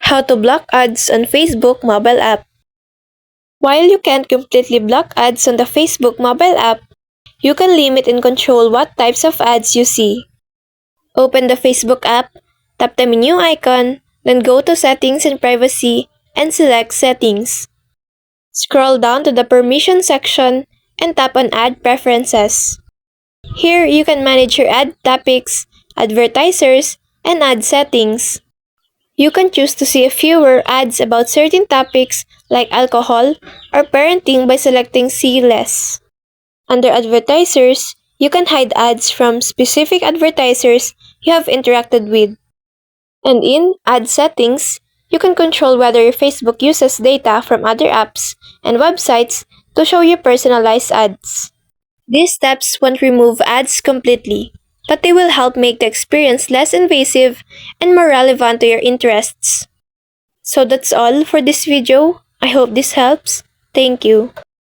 How to block ads on Facebook mobile app. While you can't completely block ads on the Facebook mobile app, you can limit and control what types of ads you see. Open the Facebook app, tap the menu icon, then go to Settings and Privacy and select Settings. Scroll down to the Permission section and tap on Ad Preferences. Here, you can manage your ad topics, advertisers, and ad settings. You can choose to see fewer ads about certain topics like alcohol or parenting by selecting See Less. Under Advertisers, you can hide ads from specific advertisers you have interacted with. And in Ad Settings, you can control whether Facebook uses data from other apps and websites to show you personalized ads. These steps won't remove ads completely, but they will help make the experience less invasive and more relevant to your interests. So that's all for this video. I hope this helps. Thank you.